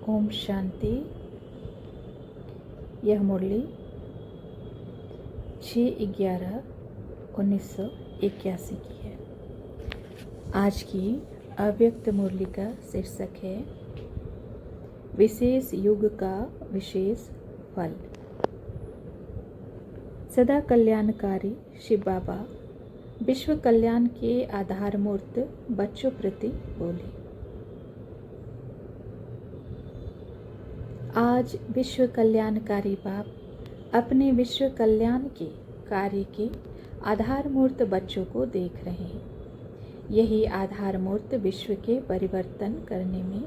ओम शांति। यह मुरली 6/11/1981 की है। आज की अव्यक्त मुरली का शीर्षक है विशेष युग का विशेष फल। सदा कल्याणकारी शिव बाबा विश्व कल्याण के आधारमूर्त बच्चों प्रति बोले। आज विश्व कल्याणकारी बाप अपने विश्व कल्याण के कार्य के आधारमूर्त बच्चों को देख रहे हैं। यही आधारमूर्त विश्व के परिवर्तन करने में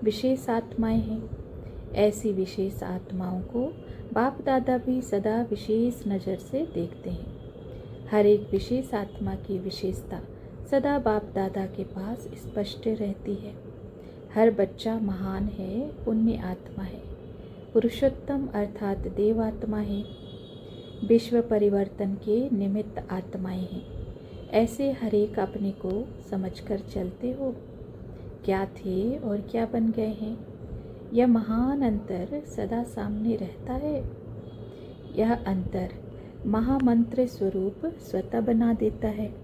विशेष आत्माएं हैं। ऐसी विशेष आत्माओं को बाप दादा भी सदा विशेष नज़र से देखते हैं। हर एक विशेष आत्मा की विशेषता सदा बाप दादा के पास स्पष्ट रहती है। हर बच्चा महान है, पुण्य आत्मा है, पुरुषोत्तम अर्थात देवात्मा है, विश्व परिवर्तन के निमित्त आत्माएं हैं। ऐसे हर एक अपने को समझकर चलते हो। क्या थे और क्या बन गए हैं, यह महान अंतर सदा सामने रहता है। यह अंतर महामंत्र स्वरूप स्वतः बना देता है।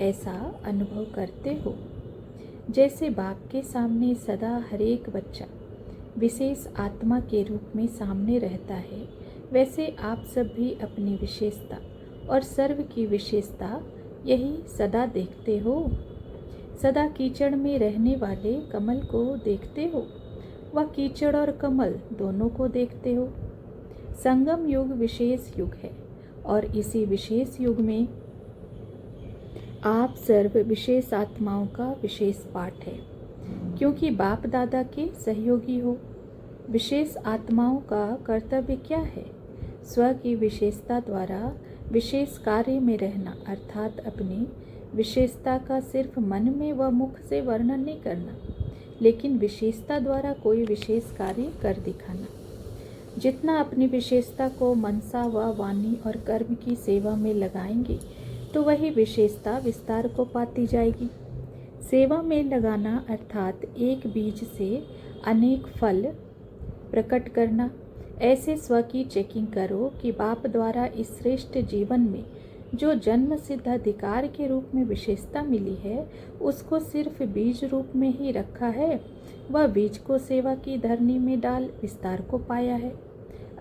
ऐसा अनुभव करते हो जैसे बाप के सामने सदा हर एक बच्चा विशेष आत्मा के रूप में सामने रहता है, वैसे आप सब भी अपनी विशेषता और सर्व की विशेषता यही सदा देखते हो। सदा कीचड़ में रहने वाले कमल को देखते हो, वह कीचड़ और कमल दोनों को देखते हो। संगम युग विशेष युग है और इसी विशेष युग में आप सर्व विशेष आत्माओं का विशेष पाठ है, क्योंकि बाप दादा के सहयोगी हो। विशेष आत्माओं का कर्तव्य क्या है? स्व की विशेषता द्वारा विशेष कार्य में रहना, अर्थात अपनी विशेषता का सिर्फ मन में व मुख से वर्णन नहीं करना, लेकिन विशेषता द्वारा कोई विशेष कार्य कर दिखाना। जितना अपनी विशेषता को मनसा व वाणी और कर्म की सेवा में लगाएंगे तो वही विशेषता विस्तार को पाती जाएगी। सेवा में लगाना अर्थात एक बीज से अनेक फल प्रकट करना। ऐसे स्व की चेकिंग करो कि बाप द्वारा इस श्रेष्ठ जीवन में जो जन्म सिद्ध अधिकार के रूप में विशेषता मिली है, उसको सिर्फ बीज रूप में ही रखा है। वह बीज को सेवा की धरनी में डाल विस्तार को पाया है,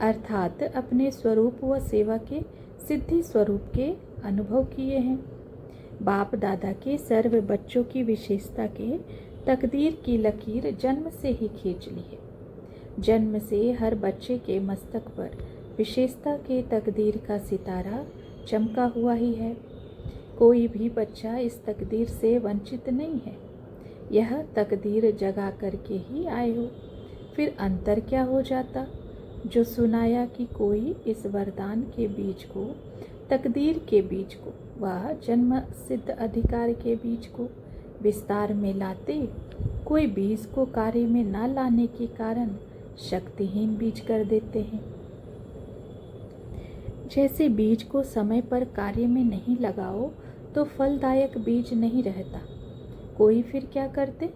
अर्थात अपने स्वरूप व सेवा के सिद्धि स्वरूप के अनुभव किए हैं। बाप दादा के सर्व बच्चों की विशेषता के तकदीर की लकीर जन्म से ही खींच ली है। जन्म से हर बच्चे के मस्तक पर विशेषता के तकदीर का सितारा चमका हुआ ही है। कोई भी बच्चा इस तकदीर से वंचित नहीं है। यह तकदीर जगा करके ही आए हो। फिर अंतर क्या हो जाता? जो सुनाया कि कोई इस वरदान के बीज को, तकदीर के बीज को व जन्म सिद्ध अधिकार के बीज को विस्तार में लाते, कोई बीज को कार्य में न लाने के कारण शक्तिहीन बीज कर देते हैं। जैसे बीज को समय पर कार्य में नहीं लगाओ तो फलदायक बीज नहीं रहता। कोई फिर क्या करते?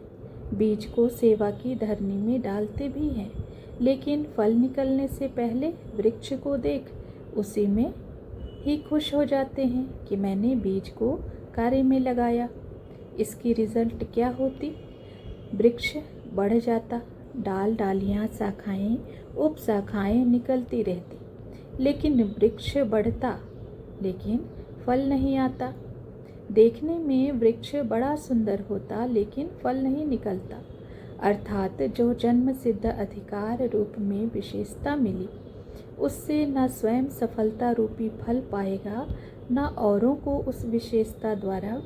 बीज को सेवा की धरनी में डालते भी हैं, लेकिन फल निकलने से पहले वृक्ष को देख उसी में ही खुश हो जाते हैं कि मैंने बीज को कार्य में लगाया। इसकी रिजल्ट क्या होती? वृक्ष बढ़ जाता, डाल डालियाँ शाखाएँ उप शाखाएँ निकलती रहती, लेकिन वृक्ष बढ़ता लेकिन फल नहीं आता। देखने में वृक्ष बड़ा सुंदर होता लेकिन फल नहीं निकलता। अर्थात जो जन्म सिद्ध अधिकार रूप में विशेषता मिली, उससे न स्वयं सफलता रूपी फल पाएगा, न औरों को उस विशेषता द्वारा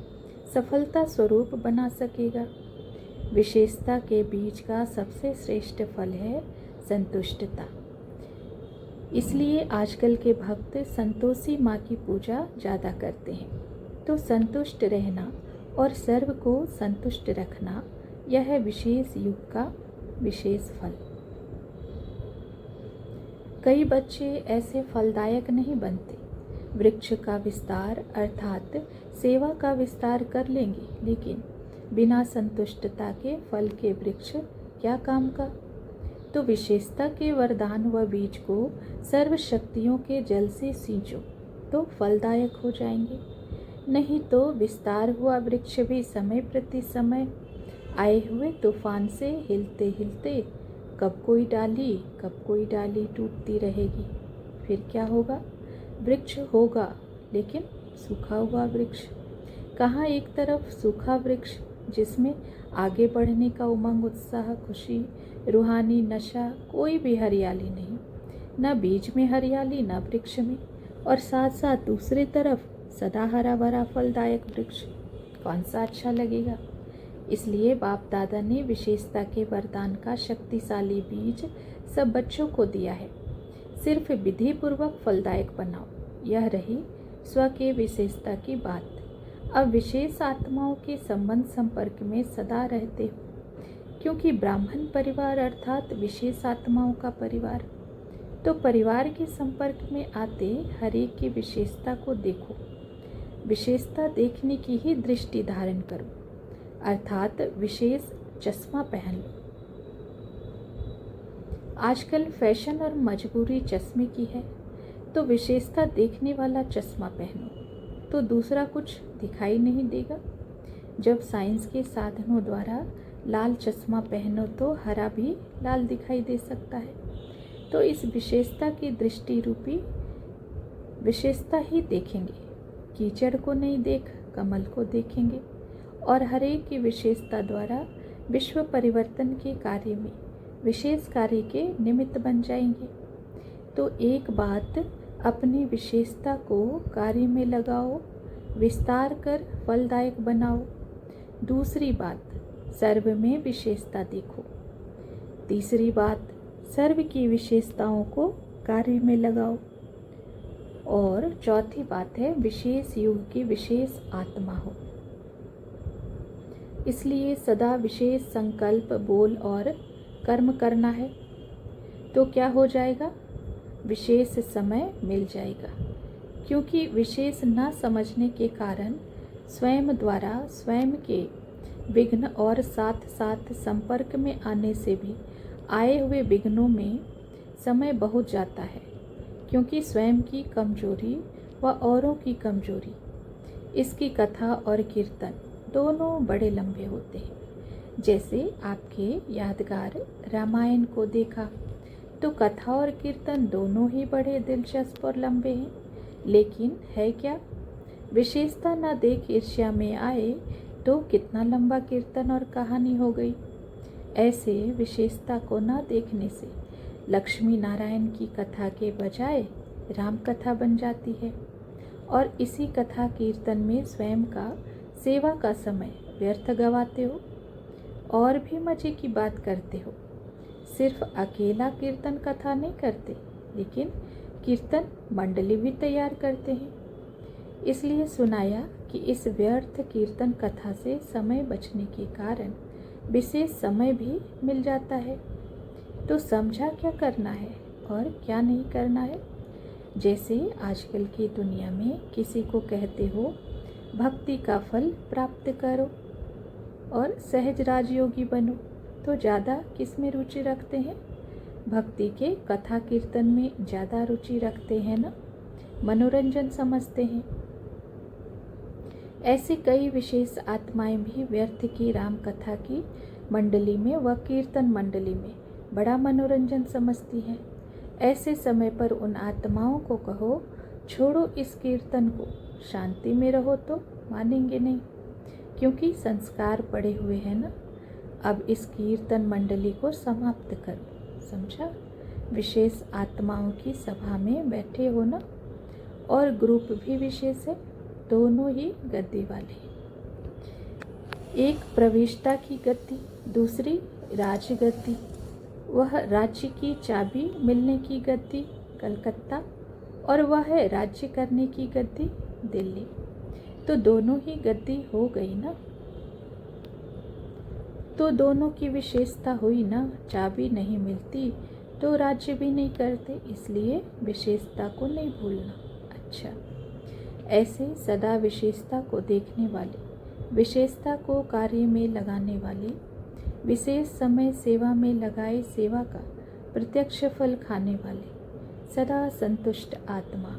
सफलता स्वरूप बना सकेगा। विशेषता के बीज का सबसे श्रेष्ठ फल है संतुष्टता। इसलिए आजकल के भक्त संतोषी माँ की पूजा ज़्यादा करते हैं। तो संतुष्ट रहना और सर्व को संतुष्ट रखना, यह है विशेष युग का विशेष फल। कई बच्चे ऐसे फलदायक नहीं बनते। वृक्ष का विस्तार अर्थात सेवा का विस्तार कर लेंगे, लेकिन बिना संतुष्टता के फल के वृक्ष क्या काम का। तो विशेषता के वरदान व बीज को सर्व शक्तियों के जल से सींचो तो फलदायक हो जाएंगे। नहीं तो विस्तार हुआ वृक्ष भी समय प्रति समय आए हुए तूफान से हिलते हिलते कब कोई डाली टूटती रहेगी। फिर क्या होगा? वृक्ष होगा लेकिन सूखा हुआ वृक्ष। कहाँ एक तरफ सूखा वृक्ष जिसमें आगे बढ़ने का उमंग, उत्साह, खुशी, रूहानी नशा, कोई भी हरियाली नहीं, न बीज में हरियाली न वृक्ष में, और साथ साथ दूसरी तरफ सदा हरा भरा फलदायक वृक्ष। कौन सा अच्छा लगेगा? इसलिए बाप दादा ने विशेषता के वरदान का शक्तिशाली बीज सब बच्चों को दिया है। सिर्फ विधि पूर्वक फलदायक बनाओ, यह रही स्व के विशेषता की बात। अब विशेष आत्माओं के संबंध संपर्क में सदा रहते हो, क्योंकि ब्राह्मण परिवार अर्थात विशेष आत्माओं का परिवार। तो परिवार के संपर्क में आते हर एक की विशेषता को देखो। विशेषता देखने की ही दृष्टि धारण करो, अर्थात विशेष चश्मा पहन लो। आजकल फैशन और मजबूरी चश्मे की है, तो विशेषता देखने वाला चश्मा पहनो तो दूसरा कुछ दिखाई नहीं देगा। जब साइंस के साधनों द्वारा लाल चश्मा पहनो तो हरा भी लाल दिखाई दे सकता है। तो इस विशेषता की दृष्टि रूपी विशेषता ही देखेंगे। कीचड़ को नहीं देख कमल को देखेंगे, और हर एक की विशेषता द्वारा विश्व परिवर्तन के कार्य में विशेष कार्य के निमित्त बन जाएंगे। तो एक बात, अपनी विशेषता को कार्य में लगाओ, विस्तार कर फलदायक बनाओ। दूसरी बात, सर्व में विशेषता देखो। तीसरी बात, सर्व की विशेषताओं को कार्य में लगाओ। और चौथी बात है, विशेष युग की विशेष आत्मा हो। इसलिए सदा विशेष संकल्प, बोल और कर्म करना है। तो क्या हो जाएगा? विशेष समय मिल जाएगा, क्योंकि विशेष न समझने के कारण स्वयं द्वारा स्वयं के विघ्न और साथ साथ संपर्क में आने से भी आए हुए विघ्नों में समय बहुत जाता है, क्योंकि स्वयं की कमजोरी व औरों की कमजोरी। इसकी कथा और कीर्तन दोनों बड़े लंबे होते हैं। जैसे आपके यादगार रामायण को देखा तो कथा और कीर्तन दोनों ही बड़े दिलचस्प और लंबे हैं, लेकिन है क्या? विशेषता न देख ईर्ष्या में आए तो कितना लंबा कीर्तन और कहानी हो गई। ऐसे विशेषता को न देखने से लक्ष्मी नारायण की कथा के बजाय राम कथा बन जाती है, और इसी कथा कीर्तन में स्वयं का सेवा का समय व्यर्थ गवाते हो। और भी मजे की बात करते हो। सिर्फ अकेला कीर्तन कथा नहीं करते, लेकिन कीर्तन मंडली भी तैयार करते हैं। इसलिए सुनाया कि इस व्यर्थ कीर्तन कथा से समय बचने के कारण विशेष समय भी मिल जाता है। तो समझा क्या करना है और क्या नहीं करना है। जैसे आजकल की दुनिया में किसी को कहते हो भक्ति का फल प्राप्त करो और सहज राजयोगी बनो, तो ज़्यादा किस में रुचि रखते हैं? भक्ति के कथा कीर्तन में ज़्यादा रुचि रखते हैं ना, मनोरंजन समझते हैं। ऐसी कई विशेष आत्माएं भी व्यर्थ की राम कथा की मंडली में व कीर्तन मंडली में बड़ा मनोरंजन समझती हैं। ऐसे समय पर उन आत्माओं को कहो छोड़ो इस कीर्तन को, शांति में रहो, तो मानेंगे नहीं, क्योंकि संस्कार पड़े हुए हैं ना। अब इस कीर्तन मंडली को समाप्त करो, समझा? विशेष आत्माओं की सभा में बैठे हो ना, और ग्रुप भी विशेष है, दोनों ही गद्दी वाले हैं। एक प्रविष्टा की गद्दी, दूसरी राजगद्दी। वह राज्य की चाबी मिलने की गद्दी कलकत्ता, और वह है राज्य करने की गद्दी दिल्ली। तो दोनों ही गद्दी हो गई ना, तो दोनों की विशेषता हुई ना। चाबी नहीं मिलती तो राज्य भी नहीं करते, इसलिए विशेषता को नहीं भूलना। अच्छा, ऐसे सदा विशेषता को देखने वाले, विशेषता को कार्य में लगाने वाले, विशेष समय सेवा में लगाए सेवा का प्रत्यक्ष फल खाने वाले, सदा संतुष्ट आत्मा,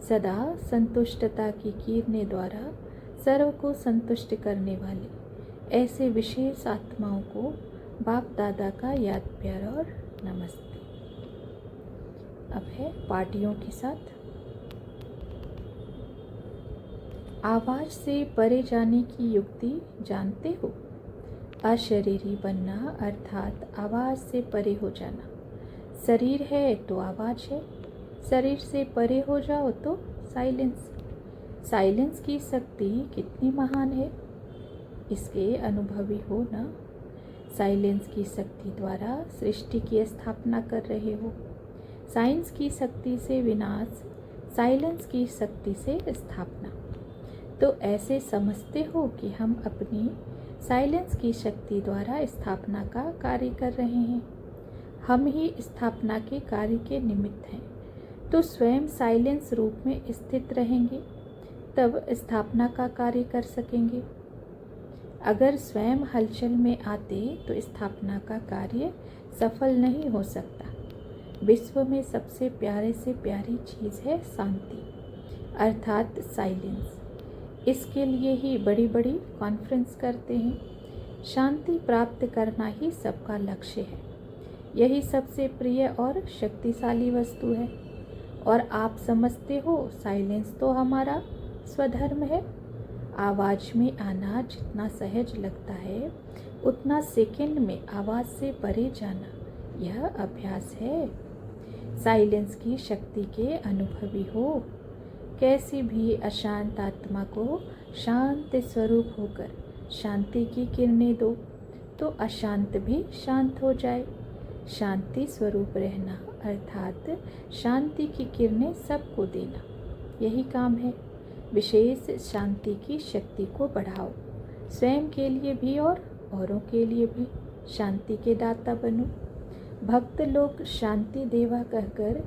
सदा संतुष्टता की किरणें द्वारा सर्व को संतुष्ट करने वाले ऐसे विशेष आत्माओं को बाप दादा का याद प्यार और नमस्ते। अब है पार्टियों के साथ। आवाज से परे जाने की युक्ति जानते हो? अशरीरी बनना अर्थात आवाज से परे हो जाना। शरीर है तो आवाज है, शरीर से परे हो जाओ तो साइलेंस। साइलेंस की शक्ति कितनी महान है, इसके अनुभवी हो ना। साइलेंस की शक्ति द्वारा सृष्टि की स्थापना कर रहे हो। साइंस की शक्ति से विनाश, साइलेंस की शक्ति से स्थापना। तो ऐसे समझते हो कि हम अपनी साइलेंस की शक्ति द्वारा स्थापना का कार्य कर रहे हैं। हम ही स्थापना के कार्य के निमित्त हैं। तो स्वयं साइलेंस रूप में स्थित रहेंगे तब स्थापना का कार्य कर सकेंगे। अगर स्वयं हलचल में आते तो स्थापना का कार्य सफल नहीं हो सकता। विश्व में सबसे प्यारे से प्यारी चीज़ है शांति अर्थात साइलेंस। इसके लिए ही बड़ी बड़ी कॉन्फ्रेंस करते हैं। शांति प्राप्त करना ही सबका लक्ष्य है। यही सबसे प्रिय और शक्तिशाली वस्तु है। और आप समझते हो साइलेंस तो हमारा स्वधर्म है। आवाज़ में आना जितना सहज लगता है उतना सेकंड में आवाज़ से परे जाना यह अभ्यास है। साइलेंस की शक्ति के अनुभवी हो। कैसी भी अशांत आत्मा को शांत स्वरूप होकर शांति की किरणें दो तो अशांत भी शांत हो जाए। शांति स्वरूप रहना अर्थात शांति की किरणें सबको देना, यही काम है। विशेष शांति की शक्ति को बढ़ाओ। स्वयं के लिए भी और औरों के लिए भी शांति के दाता बनो। भक्त लोग शांति देवा कहकर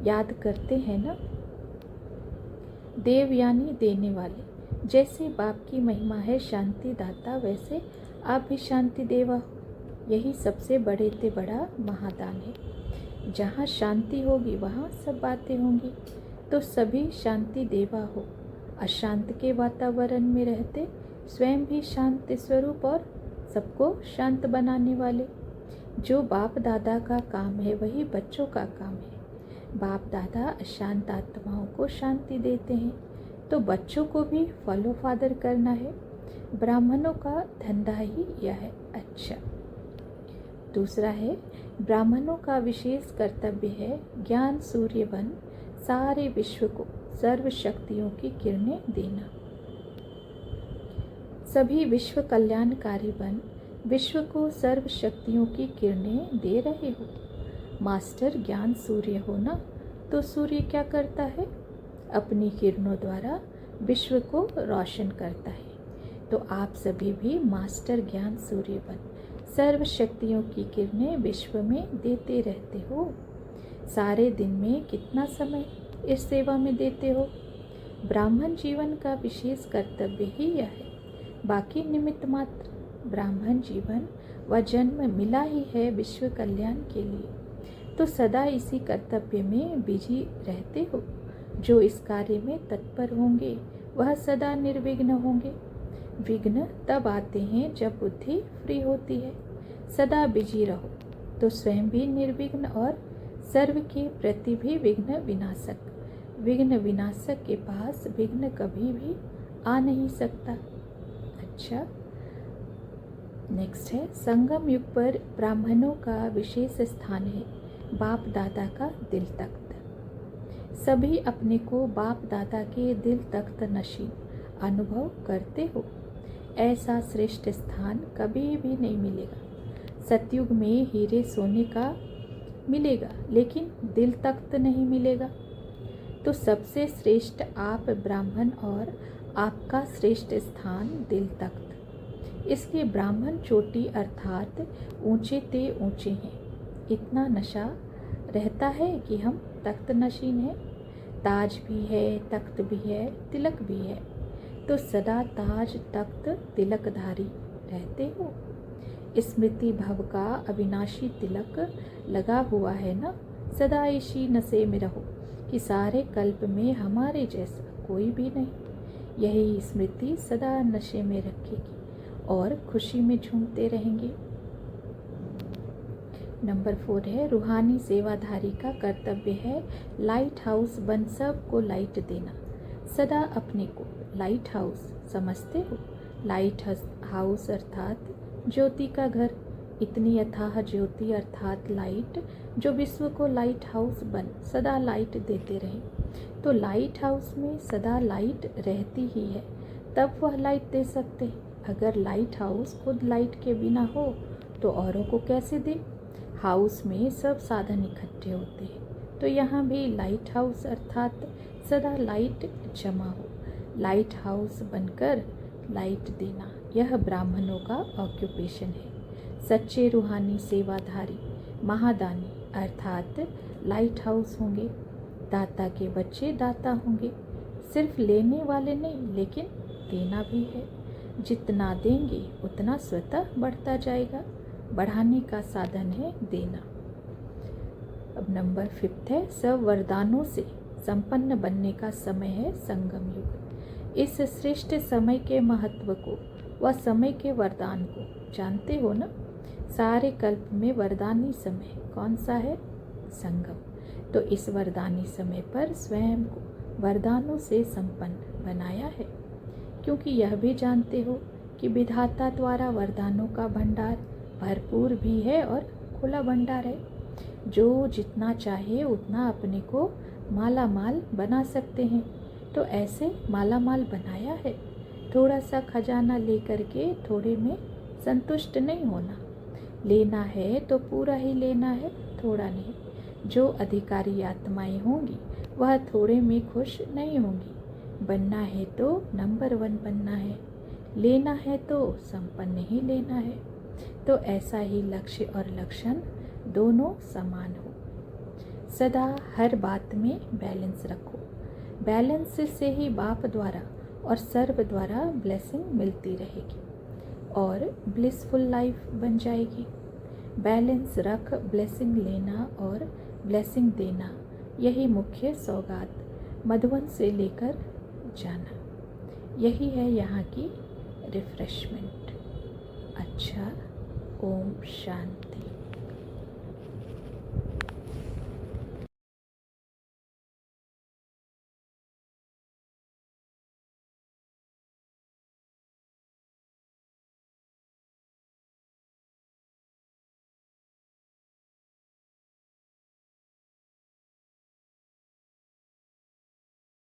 याद करते हैं ना। देव यानी देने वाले। जैसे बाप की महिमा है शांति दाता, वैसे आप भी शांति देवा हो। यही सबसे बड़े से बड़ा महादान है। जहाँ शांति होगी वहाँ सब बातें होंगी। तो सभी शांति देवा हो। अशांत के वातावरण में रहते स्वयं भी शांत स्वरूप और सबको शांत बनाने वाले। जो बाप दादा का काम है वही बच्चों का काम है। बाप दादा अशांत आत्माओं को शांति देते हैं तो बच्चों को भी फॉलो फादर करना है। ब्राह्मणों का धंधा ही यह है। अच्छा, दूसरा है ब्राह्मणों का विशेष कर्तव्य है ज्ञान सूर्य बन सारे विश्व को सर्व शक्तियों की किरणें देना। सभी विश्व कल्याणकारी बन विश्व को सर्व शक्तियों की किरणें दे रहे हो। मास्टर ज्ञान सूर्य हो ना, तो सूर्य क्या करता है? अपनी किरणों द्वारा विश्व को रोशन करता है। तो आप सभी भी मास्टर ज्ञान सूर्य बन सर्व शक्तियों की किरणें विश्व में देते रहते हो। सारे दिन में कितना समय इस सेवा में देते हो? ब्राह्मण जीवन का विशेष कर्तव्य ही यह है, बाकी निमित्त मात्र। ब्राह्मण जीवन व जन्म मिला ही है विश्व कल्याण के लिए, तो सदा इसी कर्तव्य में बिजी रहते हो। जो इस कार्य में तत्पर होंगे वह सदा निर्विघ्न होंगे। विघ्न तब आते हैं जब बुद्धि फ्री होती है। सदा बिजी रहो तो स्वयं भी निर्विघ्न और सर्व के प्रति भी विघ्न विनाशक। विघ्न विनाशक के पास विघ्न कभी भी आ नहीं सकता। अच्छा, नेक्स्ट है संगम युग पर ब्राह्मणों का विशेष स्थान है बाप दादा का दिल तख्त। सभी अपने को बाप दादा के दिल तख्त नशीन अनुभव करते हो। ऐसा श्रेष्ठ स्थान कभी भी नहीं मिलेगा। सतयुग में हीरे सोने का मिलेगा लेकिन दिल तख्त नहीं मिलेगा। तो सबसे श्रेष्ठ आप ब्राह्मण और आपका श्रेष्ठ स्थान दिल तख्त। इसलिए ब्राह्मण चोटी अर्थात ऊंचे ते ऊंचे हैं। इतना नशा रहता है कि हम तख्त नशीन हैं। ताज भी है, तख्त भी है, तिलक भी है। तो सदा ताज तख्त तिलकधारी रहते हो। स्मृति भव का अविनाशी तिलक लगा हुआ है ना। सदा इसी नशे में रहो कि सारे कल्प में हमारे जैसा कोई भी नहीं। यही स्मृति सदा नशे में रखेगी और खुशी में झूमते रहेंगे। नंबर 4 है, रूहानी सेवाधारी का कर्तव्य है लाइट हाउस बन सबको लाइट देना। सदा अपने को लाइट हाउस समझते हो? लाइट हाउस अर्थात ज्योति का घर। इतनी अथाह ज्योति अर्थात लाइट जो विश्व को लाइट हाउस बन सदा लाइट देते रहे। तो लाइट हाउस में सदा लाइट रहती ही है, तब वह लाइट दे सकते हैं। अगर लाइट हाउस खुद लाइट के बिना हो तो औरों को कैसे दे? हाउस में सब साधन इकट्ठे होते हैं, तो यहाँ भी लाइट हाउस अर्थात सदा लाइट जमा हो। लाइट हाउस बनकर लाइट देना, यह ब्राह्मणों का ऑक्यूपेशन है। सच्चे रूहानी सेवाधारी महादानी अर्थात लाइट हाउस होंगे। दाता के बच्चे दाता होंगे। सिर्फ लेने वाले नहीं, लेकिन देना भी है। जितना देंगे उतना स्वतः बढ़ता जाएगा। बढ़ाने का साधन है देना। अब नंबर 5 है, सब वरदानों से संपन्न बनने का समय है संगम युग। इस श्रेष्ठ समय के महत्व को व समय के वरदान को जानते हो ना। सारे कल्प में वरदानी समय कौन सा है? संगम। तो इस वरदानी समय पर स्वयं को वरदानों से संपन्न बनाया है, क्योंकि यह भी जानते हो कि विधाता द्वारा वरदानों का भंडार भरपूर भी है और खुला भंडार है। जो जितना चाहे उतना अपने को माला माल बना सकते हैं। तो ऐसे माला माल बनाया है। थोड़ा सा खजाना लेकर के थोड़े में संतुष्ट नहीं होना। लेना है तो पूरा ही लेना है, थोड़ा नहीं। जो अधिकारी आत्माएं होंगी वह थोड़े में खुश नहीं होंगी। बनना है तो नंबर 1 बनना है, लेना है तो संपन्न ही लेना है। तो ऐसा ही लक्ष्य और लक्षण दोनों समान हो। सदा हर बात में बैलेंस रखो। बैलेंस से ही बाप द्वारा और सर्व द्वारा ब्लेसिंग मिलती रहेगी और ब्लिसफुल लाइफ बन जाएगी। बैलेंस रख, ब्लेसिंग लेना और ब्लेसिंग देना, यही मुख्य सौगात मधुवन से लेकर जाना। यही है यहाँ की रिफ्रेशमेंट। अच्छा, ओम शांति।